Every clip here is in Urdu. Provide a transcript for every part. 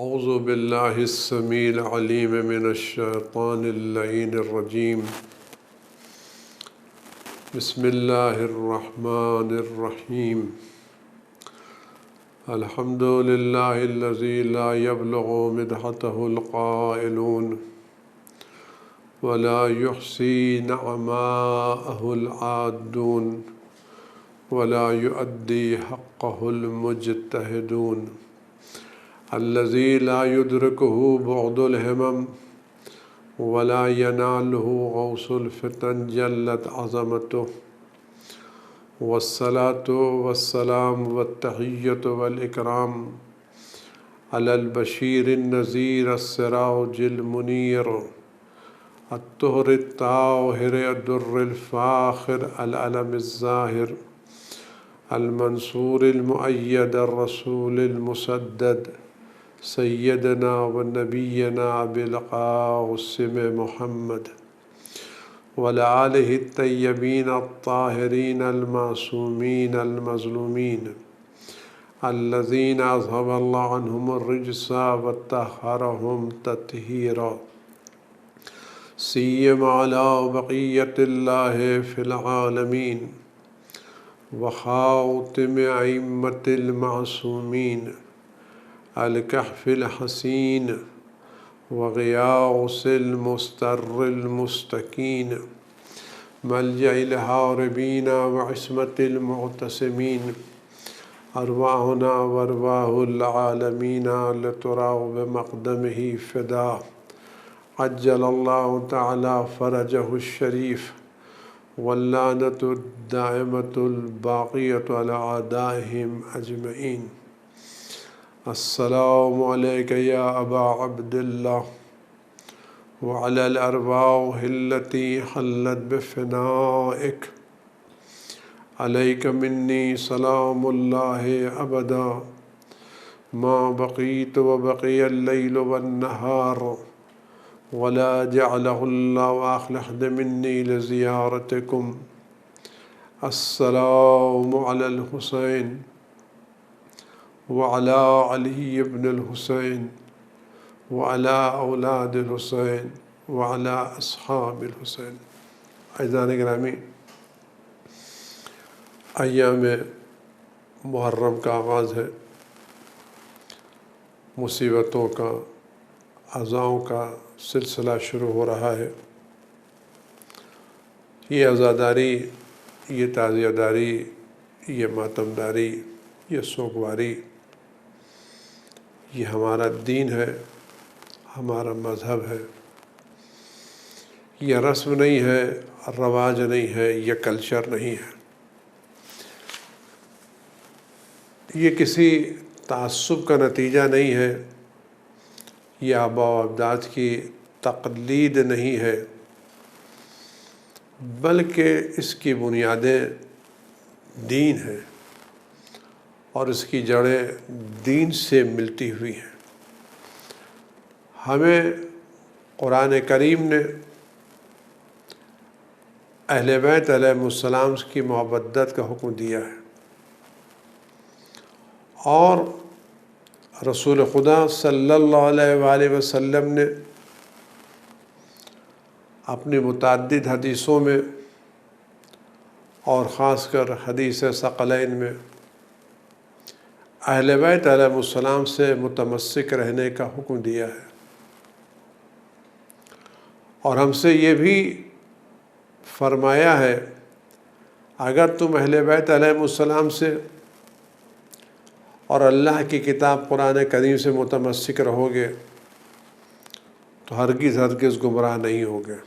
اعوذ باللہ السمیع العلیم من الشیطان اللعین الرجیم بسم اللہ الرحمن الرحیم الحمد للہ الذی لا یبلغ مدحتہ القائلون ولا یحصی نعماءہ العادون ولا یؤدی حقہ المجتہدون الذي لا يدركه بعد الهمم ولا يناله غوص الفتن جلت عظمته والصلاة والسلام والتحية والإكرام على البشير النذير السراج المنير الطهر الطاهر الدر الفاخر العلم الظاهر المنصور المؤيد الرسول المسدد سیدنا و نبینا بالقاسم محمد وعلی آلہ الطیبین الطاہرین المعصومین المظلومین الذین اذهب اللہ عنہم الرجس وطہرہم تطہیرا سیما علی بقیت اللہ فی العالمین وخاتم ائمۃ المعصومین الکہف الحسین وغیاث المستر المستکین ملجأ الہاربین وعصمت المعتصمین ارواحنا وارواح العالمین لتراء بمقدمہ فدا عجل اللہ تعالی فرجہ الشریف واللعنۃ الدائمۃ الباقیۃ علی اعدائہم اجمعین السلام علیک یا ابا عبد اللہ وعلی الارواح التي حلت بفنائک علیک منی سلام اللہ ابدا ما بقیت وبقی اللیل والنہار ولا جعلہ اللہ آخر لحظة منی لزیارتکم السلام علی الحسین وعلى علي بن الحسين وعلى اولاد الحسين وعلى اصحاب الحسين عزیزان گرامی، ایام محرم کا آغاز ہے، مصیبتوں کا، عزاؤں کا سلسلہ شروع ہو رہا ہے۔ یہ عزاداری، یہ تعزیہ داری، یہ ماتم داری، یہ سوگواری، یہ ہمارا دین ہے، ہمارا مذہب ہے۔ یہ رسم نہیں ہے، رواج نہیں ہے، یہ کلچر نہیں ہے۔ یہ کسی تعصب کا نتیجہ نہیں ہے، یہ آباء و اجداد کی تقلید نہیں ہے، بلکہ اس کی بنیادیں دین ہیں اور اس کی جڑیں دین سے ملتی ہوئی ہیں۔ ہمیں قرآن کریم نے اہل بیت علیہ السلام کی محبت کا حکم دیا ہے، اور رسول خدا صلی اللہ علیہ وآلہ وسلم نے اپنی متعدد حدیثوں میں اور خاص کر حدیث ثقلین میں اہل بیت علیہ السلام سے متمسک رہنے کا حکم دیا ہے، اور ہم سے یہ بھی فرمایا ہے اگر تم اہل بیت علیہ السلام سے اور اللہ کی کتاب قرآن کریم سے متمسک رہو گے تو ہرگز گمراہ نہیں ہوگے۔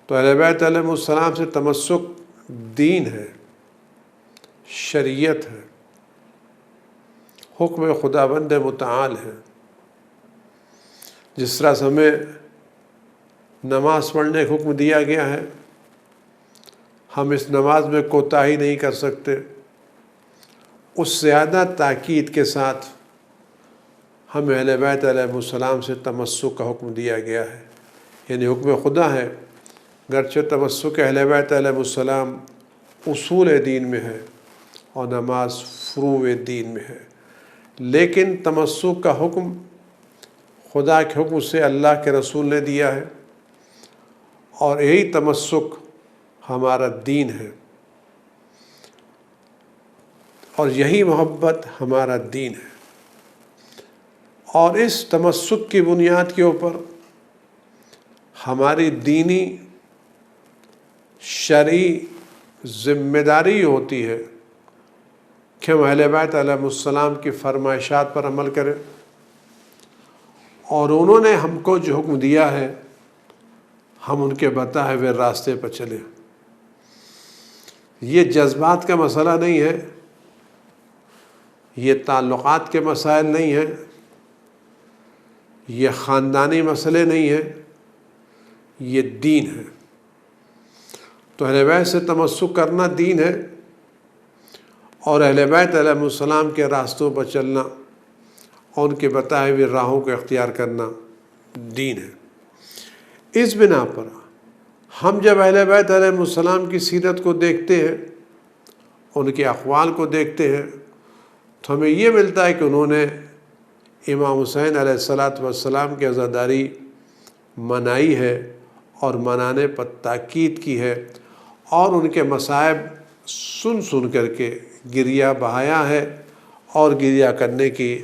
تو اہل بیت علیہ السلام سے تمسک دین ہے، شریعت ہے، حکم خداوند متعال ہے۔ جس طرح سے ہمیں نماز پڑھنے کا حکم دیا گیا ہے، ہم اس نماز میں کوتاہی نہیں کر سکتے، اس زیادہ تاکید کے ساتھ ہمیں اہل بیت علیہ السلام سے تمسک کا حکم دیا گیا ہے، یعنی حکم خدا ہے۔ گرچہ تمسک اہل بیت علیہ السلام اصول دین میں ہے اور نماز فروع دین میں ہے، لیکن تمسک کا حکم خدا کے حکم سے اللہ کے رسول نے دیا ہے، اور یہی تمسک ہمارا دین ہے، اور یہی محبت ہمارا دین ہے۔ اور اس تمسک کی بنیاد کے اوپر ہماری دینی شرعی ذمہ داری ہوتی ہے کہ ہم اہل بیت علیہ السلام کی فرمائشات پر عمل کریں، اور انہوں نے ہم کو جو حکم دیا ہے ہم ان کے بتائے ہوئے راستے پر چلیں۔ یہ جذبات کا مسئلہ نہیں ہے، یہ تعلقات کے مسائل نہیں ہیں، یہ خاندانی مسئلے نہیں ہیں، یہ دین ہے۔ تو اہل بیت سے تمسک کرنا دین ہے، اور اہل بیت علیہ السلام کے راستوں پر چلنا اور ان کے بتائے ہوئے راہوں کو اختیار کرنا دین ہے۔ اس بنا پر ہم جب اہل بیت علیہ السلام کی سیرت کو دیکھتے ہیں، ان کے اقوال کو دیکھتے ہیں، تو ہمیں یہ ملتا ہے کہ انہوں نے امام حسین علیہ السلام کی عزاداری منائی ہے، اور منانے پر تاکید کی ہے، اور ان کے مصائب سن سن کر کے گریہ بہایا ہے، اور گریہ کرنے کی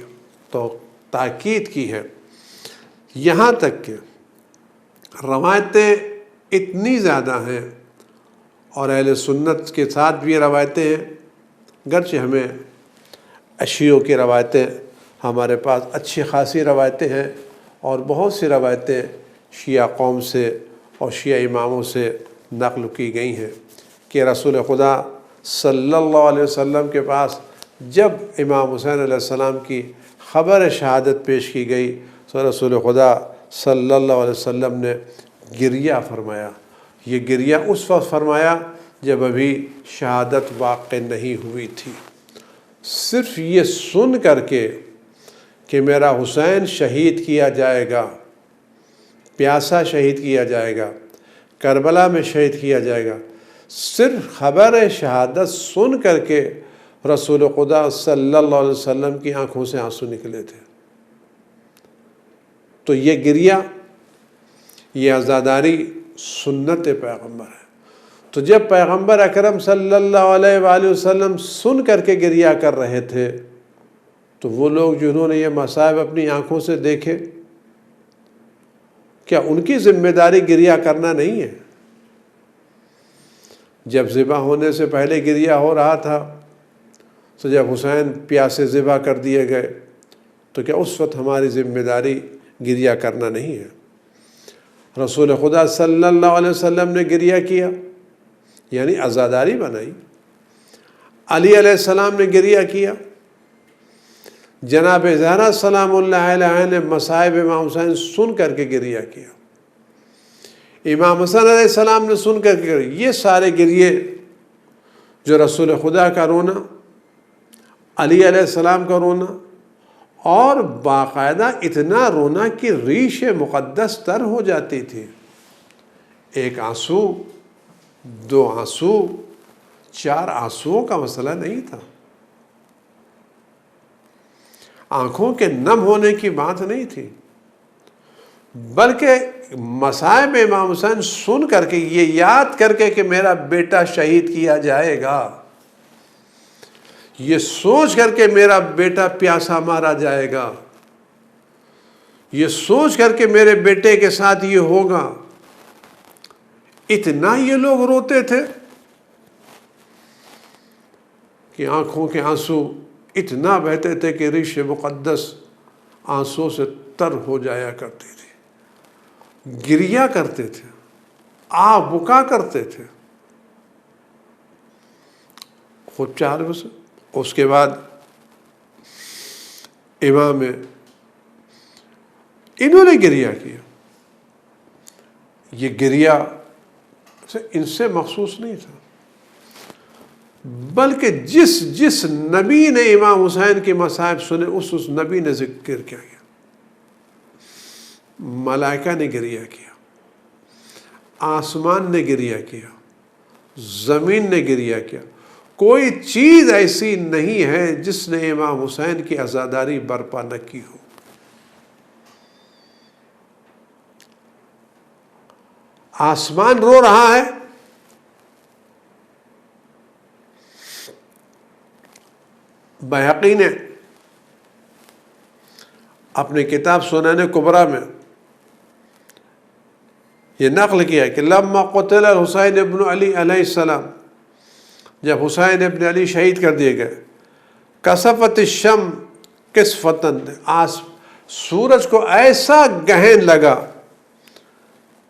تو تاکید کی ہے۔ یہاں تک کہ روایتیں اتنی زیادہ ہیں، اور اہل سنت کے ساتھ بھی روایتیں ہیں، گرچہ ہمیں شیعوں کی روایتیں ہمارے پاس اچھی خاصی روایتیں ہیں، اور بہت سی روایتیں شیعہ قوم سے اور شیعہ اماموں سے نقل کی گئی ہیں کہ رسول خدا صلی اللہ علیہ وسلم کے پاس جب امام حسین علیہ السلام کی خبر شہادت پیش کی گئی تو رسول خدا صلی اللہ علیہ وسلم نے گریہ فرمایا۔ یہ گریہ اس وقت فرمایا جب ابھی شہادت واقع نہیں ہوئی تھی۔ صرف یہ سن کر کے کہ میرا حسین شہید کیا جائے گا، پیاسا شہید کیا جائے گا، کربلا میں شہید کیا جائے گا، صرف خبر شہادت سن کر کے رسول خدا صلی اللہ علیہ وسلم کی آنکھوں سے آنسو نکلے تھے۔ تو یہ گریہ، یہ عزاداری سنت پیغمبر ہے۔ تو جب پیغمبر اکرم صلی اللہ علیہ وآلہ وسلم سن کر کے گریہ کر رہے تھے، تو وہ لوگ جنہوں نے یہ مصائب اپنی آنکھوں سے دیکھے، کیا ان کی ذمہ داری گریہ کرنا نہیں ہے؟ جب ذبح ہونے سے پہلے گریہ ہو رہا تھا، تو جب حسین پیاسے ذبح کر دیے گئے، تو کیا اس وقت ہماری ذمہ داری گریہ کرنا نہیں ہے؟ رسول خدا صلی اللہ علیہ وسلم نے گریہ کیا، یعنی عزاداری بنائی۔ علی علیہ السلام نے گریہ کیا، جناب زہرا سلام اللہ علیہ نے مصائب امام حسین سن کر کے گریہ کیا، امام حسن علیہ السلام نے سن کر کے۔ یہ سارے گریے جو رسول خدا کا رونا، علی علیہ السلام کا رونا، اور باقاعدہ اتنا رونا کہ ریش مقدس تر ہو جاتی تھی۔ ایک آنسو، دو آنسو، چار آنسوؤں کا مسئلہ نہیں تھا، آنکھوں کے نم ہونے کی بات نہیں تھی، بلکہ مصائب امام حسین سن کر کے، یہ یاد کر کے کہ میرا بیٹا شہید کیا جائے گا، یہ سوچ کر کے میرا بیٹا پیاسا مارا جائے گا، یہ سوچ کر کے میرے بیٹے کے ساتھ یہ ہوگا، اتنا یہ لوگ روتے تھے کہ آنکھوں کے آنسو اتنا بہتے تھے کہ ریش مقدس آنسوں سے تر ہو جایا کرتی تھی، گریہ کرتے تھے، آہ بکا کرتے تھے خود چار بسے۔ اس کے بعد امام انہوں نے گریہ کیا۔ یہ گریہ ان سے مخصوص نہیں تھا، بلکہ جس نبی نے امام حسین کے مصائب سنے اس نبی نے ذکر کیا گیا۔ ملائکہ نے گریہ کیا، آسمان نے گریہ کیا، زمین نے گریہ کیا، کوئی چیز ایسی نہیں ہے جس نے امام حسین کی عزاداری برپا نہ کی ہو۔ آسمان رو رہا ہے، بیہقی نے اپنی کتاب سنن کبریٰ میں یہ نقل کیا کہ لما قتل حسین ابن علی علیہ السلام، جب حسین ابن علی شہید کر دیے گئے، کسفت الشم کسفتن، سورج کو ایسا گہن لگا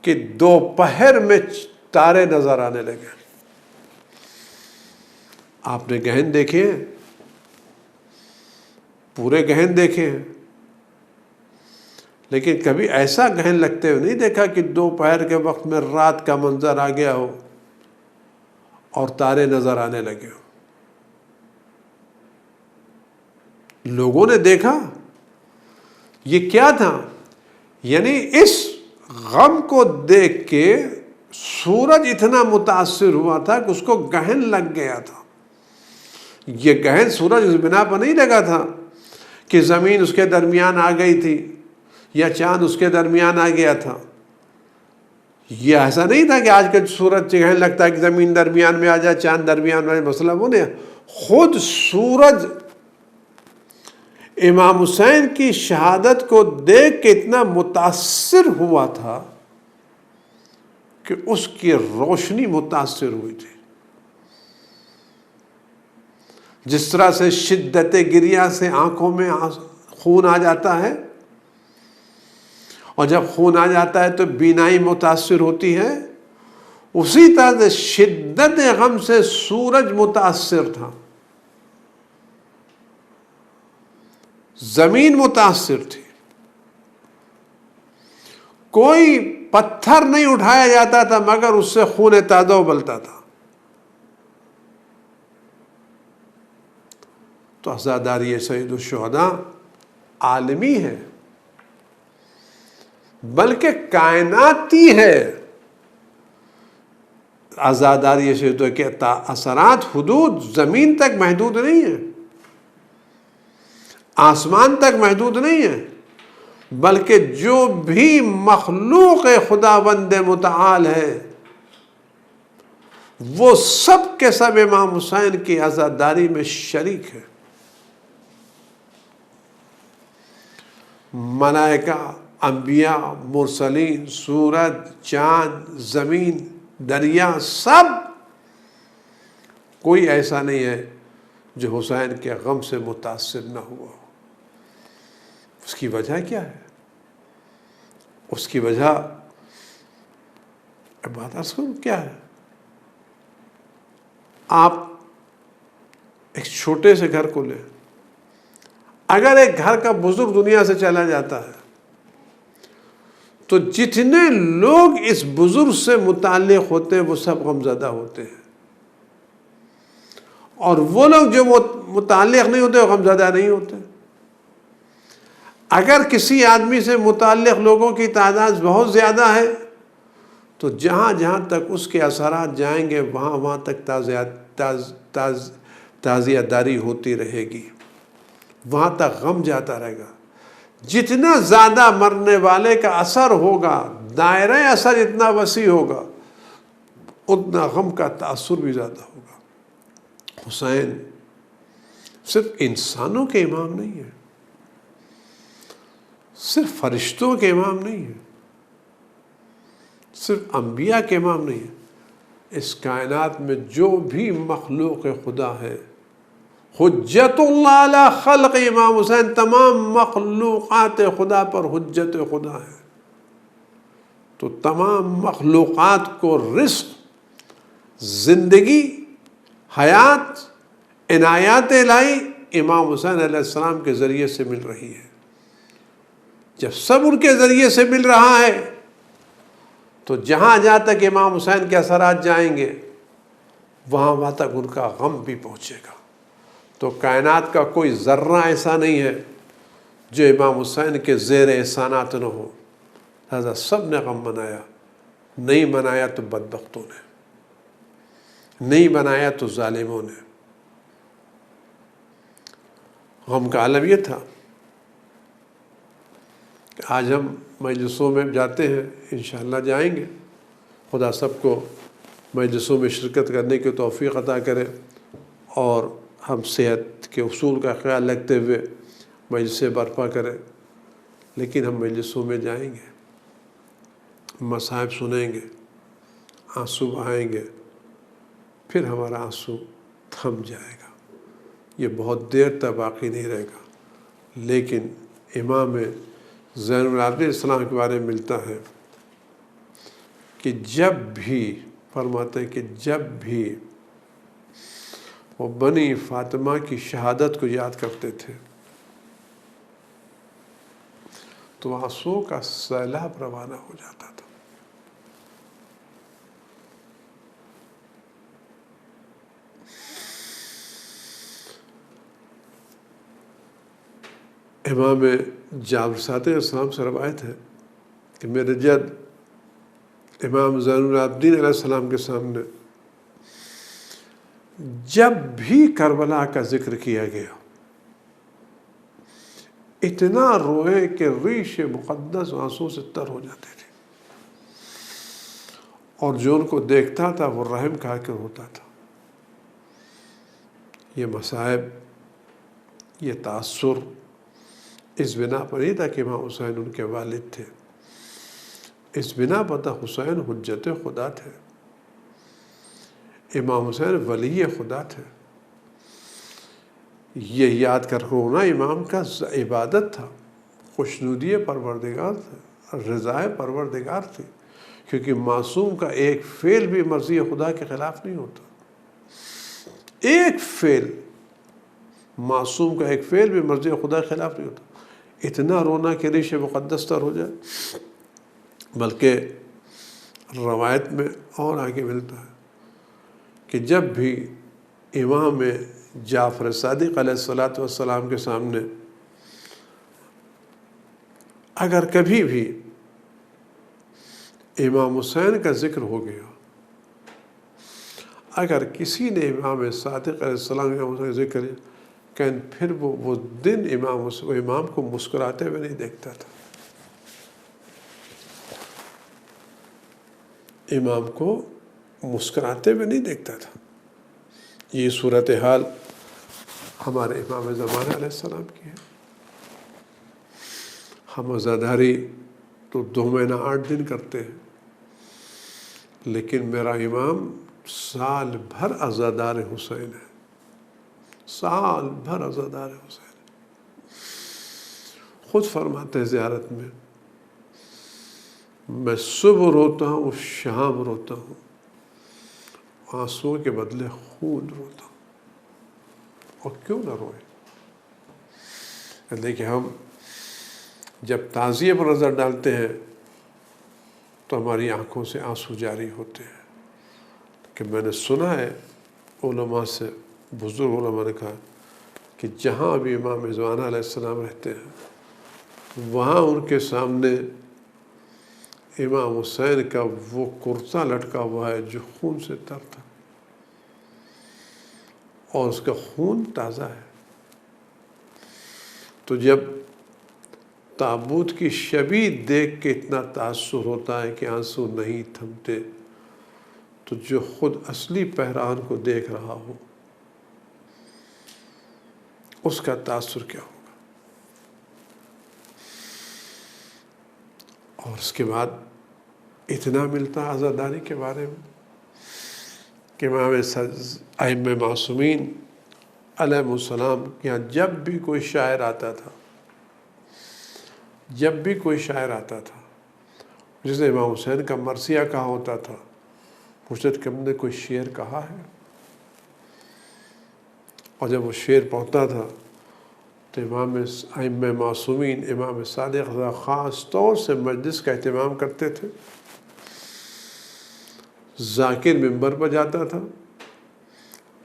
کہ دوپہر میں تارے نظر آنے لگے۔ آپ نے گہن دیکھے ہیں؟ پورے گہن دیکھے ہیں، لیکن کبھی ایسا گہن لگتے ہوئے نہیں دیکھا کہ دوپہر کے وقت میں رات کا منظر آ گیا ہو اور تارے نظر آنے لگے ہو۔ لوگوں نے دیکھا یہ کیا تھا، یعنی اس غم کو دیکھ کے سورج اتنا متاثر ہوا تھا کہ اس کو گہن لگ گیا تھا۔ یہ گہن سورج اس بنا پر نہیں لگا تھا کہ زمین اس کے درمیان آ گئی تھی یا چاند اس کے درمیان آ گیا تھا۔ یہ ایسا نہیں تھا کہ آج کل سورج گہن لگتا ہے کہ زمین درمیان میں آ جائے، چاند درمیان میں، مسئلہ وہ نہیں، خود سورج امام حسین کی شہادت کو دیکھ کے اتنا متاثر ہوا تھا کہ اس کی روشنی متاثر ہوئی تھی۔ جس طرح سے شدت گریہ سے آنکھوں میں خون آ جاتا ہے، اور جب خون آ جاتا ہے تو بینائی متاثر ہوتی ہے، اسی طرح سے شدت غم سے سورج متاثر تھا، زمین متاثر تھی، کوئی پتھر نہیں اٹھایا جاتا تھا مگر اس سے خون تازہ ابلتا تھا۔ تو عزاداری سید الشہداء عالمی ہے، بلکہ کائناتی ہے۔ عزاداری سید کے اثرات حدود زمین تک محدود نہیں ہیں، آسمان تک محدود نہیں ہیں، بلکہ جو بھی مخلوق خداوند متعال ہے وہ سب کے سب امام حسین کی عزاداری میں شریک ہے۔ ملائکہ، انبیاء، مرسلین، سورج، چاند، زمین، دریا، سب، کوئی ایسا نہیں ہے جو حسین کے غم سے متاثر نہ ہوا۔ اس کی وجہ کیا ہے؟ اس کی وجہ بات عرض کروں کیا ہے؟ آپ ایک چھوٹے سے گھر کو لیں، اگر ایک گھر کا بزرگ دنیا سے چلا جاتا ہے تو جتنے لوگ اس بزرگ سے متعلق ہوتے ہیں وہ سب غمزدہ ہوتے ہیں، اور وہ لوگ جو متعلق نہیں ہوتے وہ غمزدہ نہیں ہوتے۔ اگر کسی آدمی سے متعلق لوگوں کی تعداد بہت زیادہ ہے تو جہاں جہاں تک اس کے اثرات جائیں گے وہاں وہاں تک تعزیت داری ہوتی رہے گی، وہاں تک غم جاتا رہے گا۔ جتنا زیادہ مرنے والے کا اثر ہوگا، دائرہ اثر اتنا وسیع ہوگا، اتنا غم کا تأثر بھی زیادہ ہوگا۔ حسین صرف انسانوں کے امام نہیں ہے، صرف فرشتوں کے امام نہیں ہے، صرف انبیاء کے امام نہیں ہے۔ اس کائنات میں جو بھی مخلوق خدا ہے، حجت اللہ علی خلق امام حسین تمام مخلوقات خدا پر حجت خدا ہے۔ تو تمام مخلوقات کو رزق، زندگی، حیات، عنایات الہی امام حسین علیہ السلام کے ذریعے سے مل رہی ہے۔ جب سب ان کے ذریعے سے مل رہا ہے تو جہاں جہاں تک امام حسین کے اثرات جائیں گے وہاں وہاں تک ان کا غم بھی پہنچے گا۔ تو کائنات کا کوئی ذرہ ایسا نہیں ہے جو امام حسین کے زیر احسانات نہ ہو، لہذا سب نے غم منایا۔ نہیں منایا تو بدبختوں نے، نہیں منایا تو ظالموں نے۔ غم کا عالم یہ تھا کہ آج ہم مجلسوں میں جاتے ہیں، انشاءاللہ جائیں گے، خدا سب کو مجلسوں میں شرکت کرنے کی توفیق عطا کرے، اور ہم صحت کے اصول کا خیال رکھتے ہوئے مجلسیں برپا کریں۔ لیکن ہم مجلسوں میں جائیں گے، مصائب سنیں گے، آنسو بہائیں گے، پھر ہمارا آنسو تھم جائے گا، یہ بہت دیر تک باقی نہیں رہے گا۔ لیکن امام زین العابدین علیہ السلام کے بارے میں ملتا ہے کہ جب بھی، فرماتے ہیں کہ جب بھی وہ بنی فاطمہ کی شہادت کو یاد کرتے تھے تو آنسو کا سیلاب روانہ ہو جاتا تھا۔ امام جعفر صادق علیہ السلام سے روایت ہے کہ میرے جد امام زین العابدین علیہ السلام کے سامنے جب بھی کربلا کا ذکر کیا گیا اتنا روئے کہ ریش مقدس آنسو سے تر ہو جاتے تھے، اور جو ان کو دیکھتا تھا وہ رحم کھا کے روتا تھا۔ یہ مصائب، یہ تاثر اس بنا پر نہیں تھا کہ امام حسین ان کے والد تھے، اس بنا پر تھا حسین حجت خدا تھے، امام حسین ولی خدا تھے۔ یہ یاد کر رونا امام کا عبادت تھا، خوشنودی پروردگار تھا، رضائے پروردگار تھی، کیونکہ معصوم کا ایک فعل بھی مرضی خدا کے خلاف نہیں ہوتا، ایک فعل، معصوم کا ایک فعل بھی مرضی خدا کے خلاف نہیں ہوتا۔ اتنا رونا کہ ریش مقدس تر ہو جائے۔ بلکہ روایت میں اور آگے ملتا ہے کہ جب بھی امام جعفر صادق علیہ السلام کے سامنے اگر کبھی بھی امام حسین کا ذکر ہو گیا، اگر کسی نے امام صادق علیہ السلام کا ذکر کہ پھر وہ دن امام کو مسکراتے ہوئے نہیں دیکھتا تھا، امام کو مسکراتے ہوئے نہیں دیکھتا تھا۔ یہ صورتحال ہمارے امام زمانہ علیہ السلام کی ہے۔ ہم عزاداری تو 2 مہینہ 8 دن کرتے ہیں، لیکن میرا امام سال بھر عزادار حسین ہے، سال بھر عزادار حسین ہے۔ خود فرماتے ہیں زیارت میں، میں صبح روتا ہوں، شام روتا ہوں، آنسو کے بدلے خون روتا ہوں۔ اور کیوں نہ روئے؟ دیکھیں، ہم جب تعزیے پر نظر ڈالتے ہیں تو ہماری آنکھوں سے آنسو جاری ہوتے ہیں۔ کہ میں نے سنا ہے علماء سے، بزرگ علماء نے کہا کہ جہاں بھی امام زمانہ علیہ السلام رہتے ہیں وہاں ان کے سامنے امام حسین کا وہ کرتا لٹکا ہوا ہے جو خون سے تر تھا، اور اس کا خون تازہ ہے۔ تو جب تابوت کی شبیہ دیکھ کے اتنا تاثر ہوتا ہے کہ آنسو نہیں تھمتے، تو جو خود اصلی پہران کو دیکھ رہا ہو اس کا تاثر کیا ہوگا؟ اور اس کے بعد اتنا ملتا عزاداری کے بارے میں کہ امام ائمہ معصومین علیہ السلام کے یہاں جب بھی کوئی شاعر آتا تھا، جب بھی کوئی شاعر آتا تھا، جس نے امام حسین کا مرثیہ کہا ہوتا تھا، پوچھتے کہ ہم نے کوئی شعر کہا ہے؟ اور جب وہ شعر پڑھتا تھا تو امام ائمہ معصومین، امام صادق خاص طور سے مجلس کا اہتمام کرتے تھے۔ ذاکر ممبر پر جاتا تھا،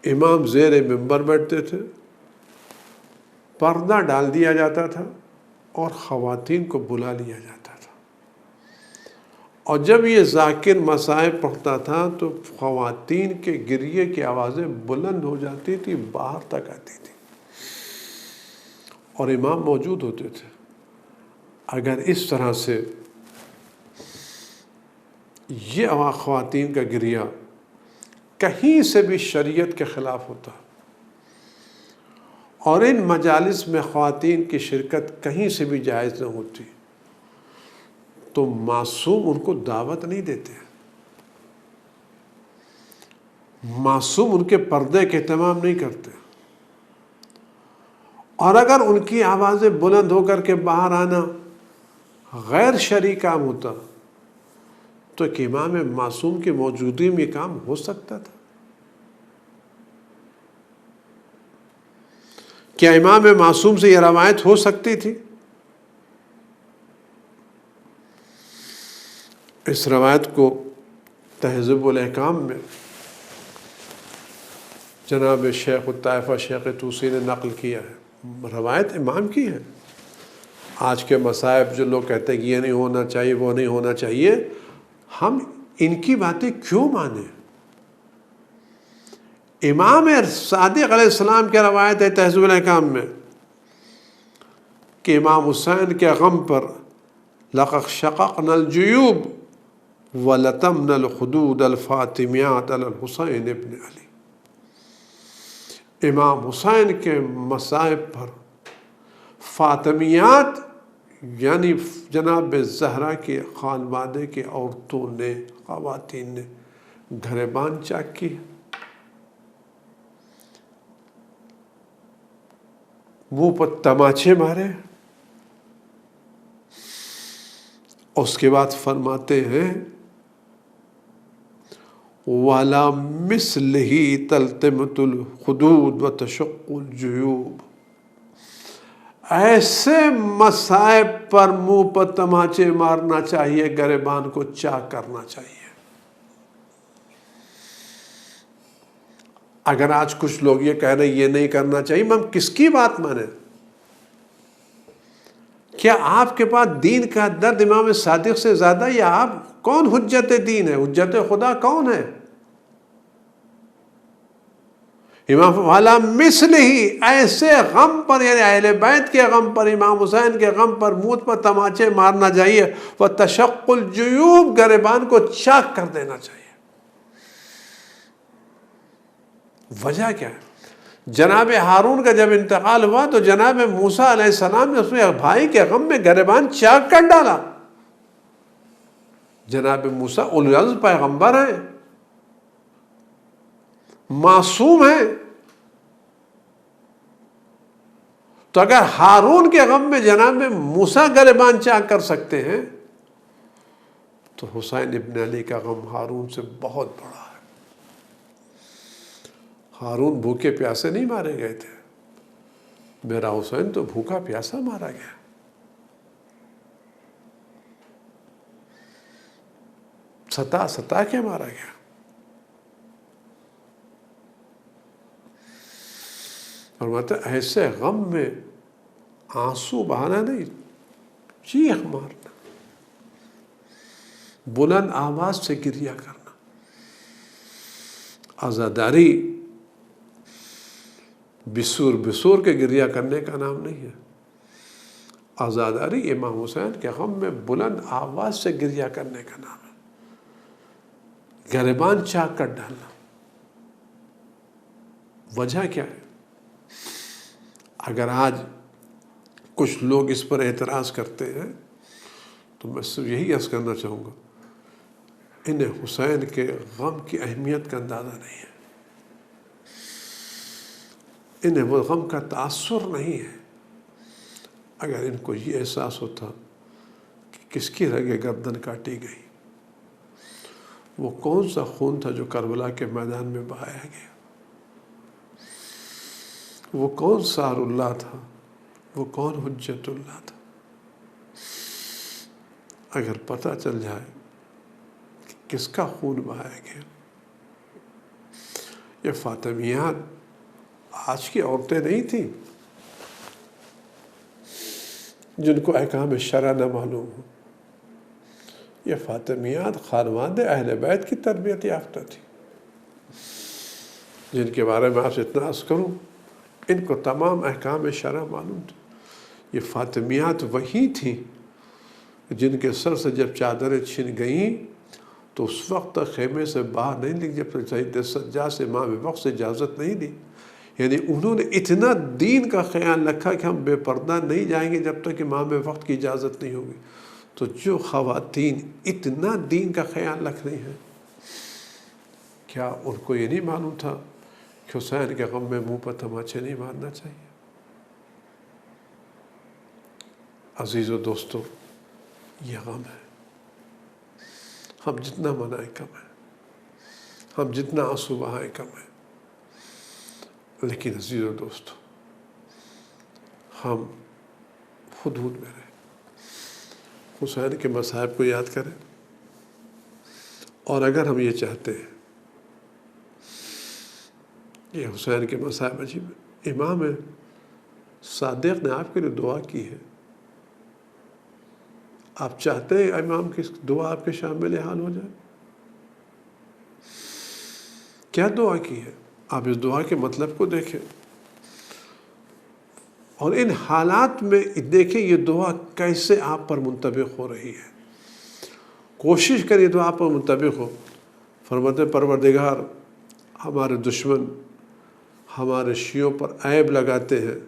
امام زیر ممبر بیٹھتے تھے، پردہ ڈال دیا جاتا تھا اور خواتین کو بلا لیا جاتا تھا، اور جب یہ ذاکر مصائب پڑھتا تھا تو خواتین کے گریے کی آوازیں بلند ہو جاتی تھی، باہر تک آتی تھی۔ اور امام موجود ہوتے تھے. اگر اس طرح سے یہ خواتین کا گریہ کہیں سے بھی شریعت کے خلاف ہوتا اور ان مجالس میں خواتین کی شرکت کہیں سے بھی جائز نہ ہوتی تو معصوم ان کو دعوت نہیں دیتے، معصوم ان کے پردے کے اہتمام نہیں کرتے. اور اگر ان کی آوازیں بلند ہو کر کے باہر آنا غیر شرعی کام ہوتا تو ایک امام معصوم کی موجودگی میں یہ کام ہو سکتا تھا. کیا امام معصوم سے یہ روایت ہو سکتی تھی؟ اس روایت کو تہذیب الاحکام میں جناب شیخ الطائفہ شیخ طوسی نے نقل کیا ہے، روایت امام کی ہے. آج کے مصائب جو لوگ کہتے ہیں کہ یہ نہیں ہونا چاہیے وہ نہیں ہونا چاہیے، ہم ان کی باتیں کیوں مانیں؟ امام صادق علیہ السلام کی روایت ہے تہذیب الاحکام میں کہ امام حسین کے غم پر لقد شققنا الجیوب ولطمنا الخدود الفاطمیات علی الحسین ابن علی. امام حسین کے مصائب پر فاطمیات یعنی جناب زہرا کے خانوادے کے عورتوں نے، خواتین نے گریبان چاک کی، منہ پر تماچے مارے. اس کے بعد فرماتے ہیں وَلَا مِثْلِهِ تَلْتَمِتُ الْخُدُودُ وَتَشُقُّ الْجُيُوبُ. ایسے مصائب پر منہ پر تماچے مارنا چاہیے، گریبان کو چاک کرنا چاہیے. اگر آج کچھ لوگ یہ کہہ رہے ہیں یہ نہیں کرنا چاہیے، ہم کس کی بات مانیں؟ کیا آپ کے پاس دین کا درد امام صادق سے زیادہ، یا آپ کون حجت دین ہے؟ حجت خدا کون ہے؟ امام والا مثل ہی ایسے غم پر، یعنی اہل بیت کے غم پر، امام حسین کے غم پر منہ پر تماچے مارنا چاہیے. وہ تشق الجیوب، گریبان کو چاک کر دینا چاہیے. وجہ کیا ہے؟ جناب ہارون کا جب انتقال ہوا تو جناب موسیٰ علیہ السلام نے اپنے بھائی کے غم میں گریبان چاک کر ڈالا. جناب موسیٰ اولو العزم پیغمبر ہیں، معصوم ہیں، تو اگر ہارون کے غم میں جناب موسیٰ گریبان چاک کر سکتے ہیں تو حسین ابن علی کا غم ہارون سے بہت بڑا ہے. ہارون بھوکے پیاسے نہیں مارے گئے تھے، میرا حسین تو بھوکا پیاسا مارا گیا. ستا ستا کے مارا گیا. فرماتے ایسے غم میں آنسو بہانا نہیں، چیخ مارنا، بلند آواز سے گریہ کرنا. عزاداری بسور کے گریہ کرنے کا نام نہیں ہے. عزاداری امام حسین کے غم میں بلند آواز سے گریہ کرنے کا نام ہے، گریبان چاک کر ڈالنا. وجہ کیا ہے؟ اگر آج کچھ لوگ اس پر اعتراض کرتے ہیں تو میں صرف یہی عرض کرنا چاہوں گا، انہیں حسین کے غم کی اہمیت کا اندازہ نہیں ہے، انہیں وہ غم کا تاثر نہیں ہے. اگر ان کو یہ احساس ہوتا کہ کس کی رگ گردن کاٹی گئی، وہ کون سا خون تھا جو کربلا کے میدان میں بہایا گیا، وہ کون سار اللہ تھا، وہ کون حجت اللہ تھا، اگر پتہ چل جائے کہ کس کا خون بہایا گیا. یہ فاطمیات آج کی عورتیں نہیں تھیں جن کو احکام شرع نہ معلوم ہو. یہ فاطمیات خانوادہ اہل بیت کی تربیت یافتہ تھی، جن کے بارے میں آپ سے اتنا عرض کروں، ان کو تمام احکام شرع معلوم تھے. یہ فاطمیات وہی تھیں جن کے سر سے جب چادریں چھن گئیں تو اس وقت تک خیمے سے باہر نہیں نکلی جب تک سید سجاد سے امام وقت سے اجازت نہیں دی. یعنی انہوں نے اتنا دین کا خیال رکھا کہ ہم بے پردہ نہیں جائیں گے جب تک امام وقت کی اجازت نہیں ہوگی. تو جو خواتین اتنا دین کا خیال رکھ رہی ہیں، کیا ان کو یہ نہیں معلوم تھا کہ حسین کے غم میں منہ پر تماچے نہیں مارنا چاہیے؟ عزیز و دوستو، یہ غم ہے. ہم جتنا منائیں کم ہے، ہم جتنا آنسو بہائیں کم ہے. لیکن عزیز و دوستو، ہم حدود میں رہیں، حسین کے مصائب کو یاد کریں. اور اگر ہم یہ چاہتے ہیں، یہ حسین کے مصائب عجیب ہے. امام صادق نے آپ کے لیے دعا کی ہے. آپ چاہتے ہیں امام کی دعا آپ کے شامل حال ہو جائے؟ کیا دعا کی ہے؟ آپ اس دعا کے مطلب کو دیکھیں، اور ان حالات میں دیکھیں یہ دعا کیسے آپ پر منطبق ہو رہی ہے. کوشش کریں دعا آپ پر منطبق ہو. فرماتے پروردگار، ہمارے دشمن ہمارے شیعوں پر عیب لگاتے ہیں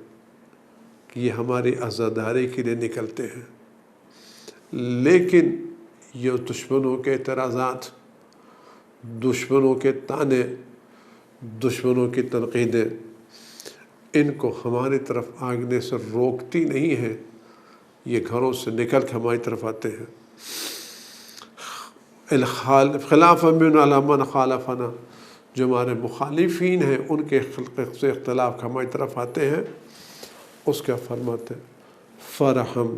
کہ یہ ہماری عزاداری کے لیے نکلتے ہیں، لیکن یہ دشمنوں کے اعتراضات، دشمنوں کے طعنے، دشمنوں کی تنقیدیں ان کو ہماری طرف آگنے سے روکتی نہیں ہیں. یہ گھروں سے نکل کے ہماری طرف آتے ہیں. خلاف من علی من خالفنا، جو ہمارے مخالفین ہیں ان کے سے اختلاف ہماری طرف آتے ہیں. اس کا فرماتے فرحم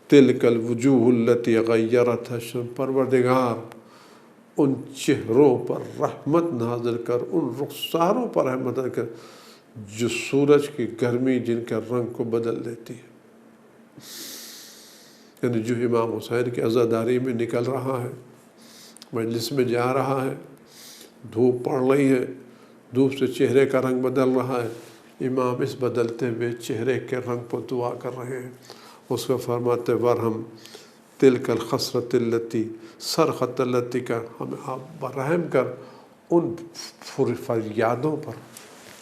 تلک الوجوہ التی غیرت الشمس، پروردگار ان چہروں پر رحمت نازل کر، ان رخساروں پر رحمت نازل کر جو سورج کی گرمی جن کے رنگ کو بدل دیتی ہے. یعنی جو امام حسین کی عزاداری میں نکل رہا ہے، مجلس میں جا رہا ہے، دھوپ پڑ رہی ہے، دھوپ سے چہرے کا رنگ بدل رہا ہے، امام اس بدلتے ہوئے چہرے کے رنگ پر دعا کر رہے ہیں. اس کو فرماتے ورحم تلک الخصرۃ التی سرخط التی، کا ہمیں آپ رحم کر ان فریادوں پر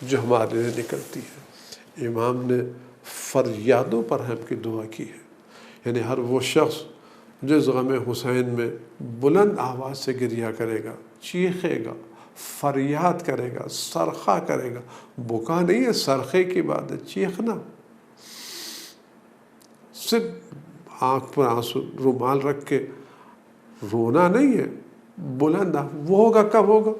جو ہمارے لیے نکلتی ہے. امام نے فریادوں پر رحم کی دعا کی ہے. یعنی ہر وہ شخص جو اس غم حسین میں بلند آواز سے گریہ کرے گا، چیخے گا، فریاد کرے گا، صرخہ کرے گا. بکا نہیں ہے، صرخے کی بات ہے، چیخنا. صرف آنکھ پر آنسو رومال رکھ کے رونا نہیں ہے، بلند وہ ہوگا. کب ہوگا؟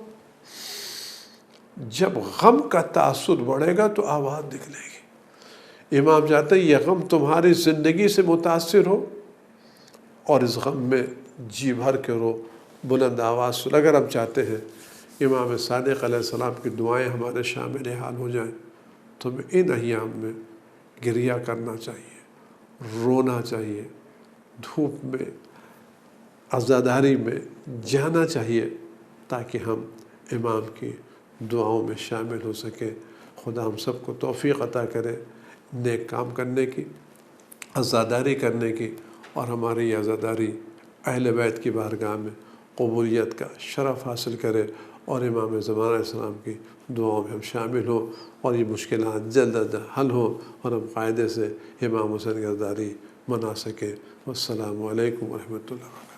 جب غم کا تاثر بڑھے گا تو آواز نکلے گی. امام چاہتے ہیں یہ غم تمہاری زندگی سے متاثر ہو اور اس غم میں جی بھر کے رو، بلند آواز سے. اگر ہم چاہتے ہیں امام صادق علیہ السلام کی دعائیں ہمارے شامل حال ہو جائیں تو ہمیں ان ایام میں گریہ کرنا چاہیے، رونا چاہیے، دھوپ میں عزاداری میں جانا چاہیے تاکہ ہم امام کی دعاؤں میں شامل ہو سکیں. خدا ہم سب کو توفیق عطا کرے نیک کام کرنے کی، عزاداری کرنے کی، اور ہماری عزاداری اہل بیت کی بارگاہ میں قبولیت کا شرف حاصل کرے، اور امام زمان علیہ السلام کی دعاؤں میں ہم شامل ہوں، اور یہ مشکلات جلد از جلد حل ہوں، اور ہم قاعدے سے امام حسین کی عزاداری منا سکیں. والسلام علیکم ورحمۃ اللہ وبرکاتہ.